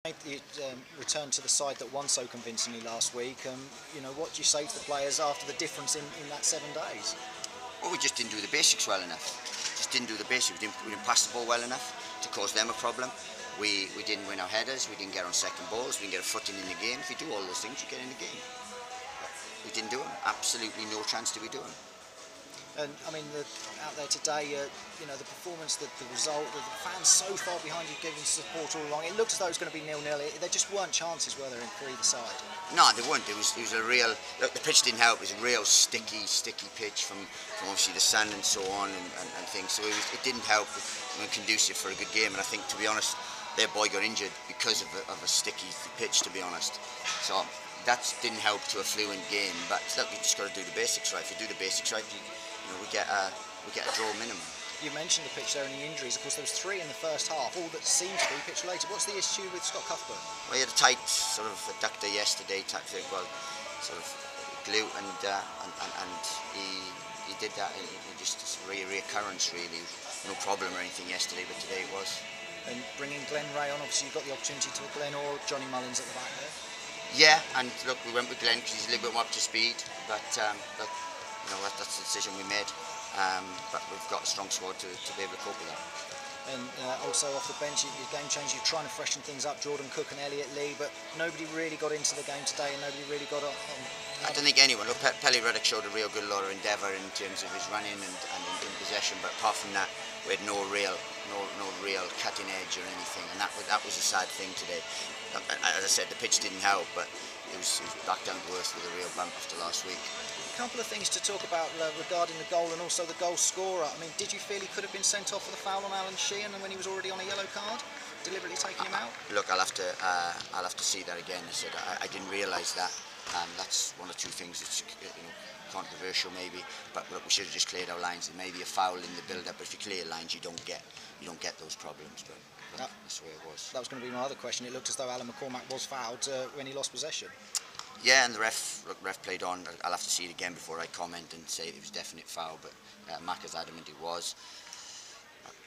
You returned to the side that won so convincingly last week. What do you say to the players after the difference in that 7 days? Well, we just didn't do the basics well enough. Just didn't do the basics. We didn't pass the ball well enough to cause them a problem. We didn't win our headers. We didn't get on second balls. We didn't get a footing in the game. If you do all those things, you get in the game. We didn't do them. Absolutely no chance did we do them. And I mean, out there today, the performance, the result, the fans so far behind you giving support all along. It looked as though it was going to be 0-0. There just weren't chances, were there, for either side? No, there weren't. It was a real. Look, the pitch didn't help. It was a real sticky pitch from obviously the sand and so on and things. So it didn't help. Conducive for a good game. And I think, to be honest, their boy got injured because of a sticky pitch. To be honest, so that didn't help to a fluent game. But look, you just got to do the basics right. If you do the basics right, we get a draw minimum. You mentioned the pitch there and the injuries. Of course, there was 3 in the first half, all that seemed to be pitch related. What's the issue with Scott Cuthbert? Well, he had a tight sort of adductor yesterday, sort of glute, and he did that. Just a reoccurrence, really. No problem or anything yesterday, but today it was. And bringing Glenn Ray on, obviously you got the opportunity to Glenn or Johnny Mullins at the back there. Yeah, and look, we went with Glenn because he's a little bit more up to speed, but look, that's the decision we made. But we've got a strong squad to be able to cope with that. And also off the bench, your game change, you're trying to freshen things up, Jordan Cook and Elliot Lee, but nobody really got into the game today and nobody really got on. I don't think anyone. Look, Pelly Reddick showed a real good lot of endeavour in terms of his running and in possession, but apart from that, we had no real cutting edge or anything, and that was a sad thing today. As I said, the pitch didn't help, but it was back down to earth with a real bump after last week. A couple of things to talk about regarding the goal and also the goal scorer. I mean, did you feel he could have been sent off for the foul on Alan Sheehan when he was already on a yellow card, deliberately taking him out? Look, I'll have to see that again. I said I didn't realise that. That's one or two things that's controversial maybe. But look, we should have just cleared our lines. There may be a foul in the build-up, but if you clear lines, you don't get those problems. But that's the way it was. That was going to be my other question. It looked as though Alan McCormack was fouled when he lost possession. Yeah, and the ref played on. I'll have to see it again before I comment and say it was definite foul, but Mac is adamant it was.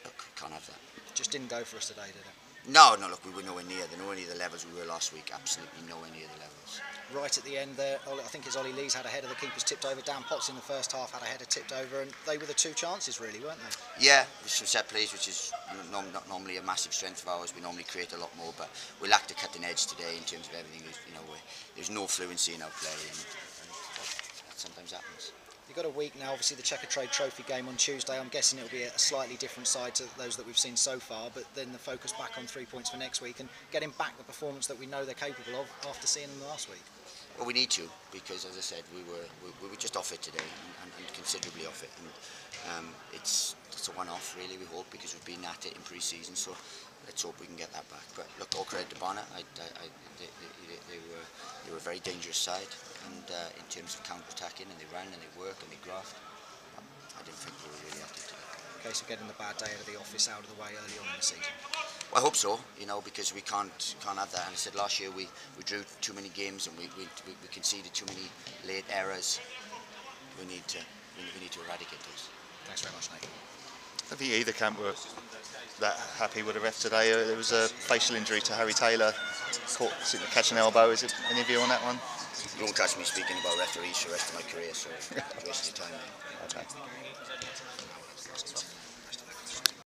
Look, can't have that. Just didn't go for us today, did it? No, look, we were nowhere near the levels we were last week. Absolutely nowhere near the levels. Right at the end there, I think it's Ollie Lee's had a header, the keeper's tipped over. Dan Potts in the first half had a header tipped over, and they were the 2 chances really, weren't they? Yeah, with some set plays, which is not normally a massive strength of ours. We normally create a lot more, but we lacked a cutting edge today in terms of everything. There's no fluency in our play, and that sometimes happens. You've got a week now, obviously the Checkatrade Trophy game on Tuesday. I'm guessing it'll be a slightly different side to those that we've seen so far, but then the focus back on 3 points for next week and getting back the performance that we know they're capable of after seeing them last week. Well, we need to, because as I said, we were just off it today and considerably off it, and it's a one-off really, we hope, because we've been at it in pre-season, so let's hope we can get that back. But look, all credit to Barnet. They were a very dangerous side, and in terms of counter-attacking, and they ran and they worked and they grafted. I didn't think they were really at it today. Case of getting the bad day out of the office out of the way early on in the season. Well, I hope so, because we can't have that. And I said last year we drew too many games and we conceded too many late errors. We need to eradicate those. Thanks very much, Nate. I think either camp were that happy with the ref today. There was a facial injury to Harry Taylor, caught catch an elbow. Is it any view on that one? You won't catch me speaking about referees for the rest of my career, so waste your time, mate. Okay.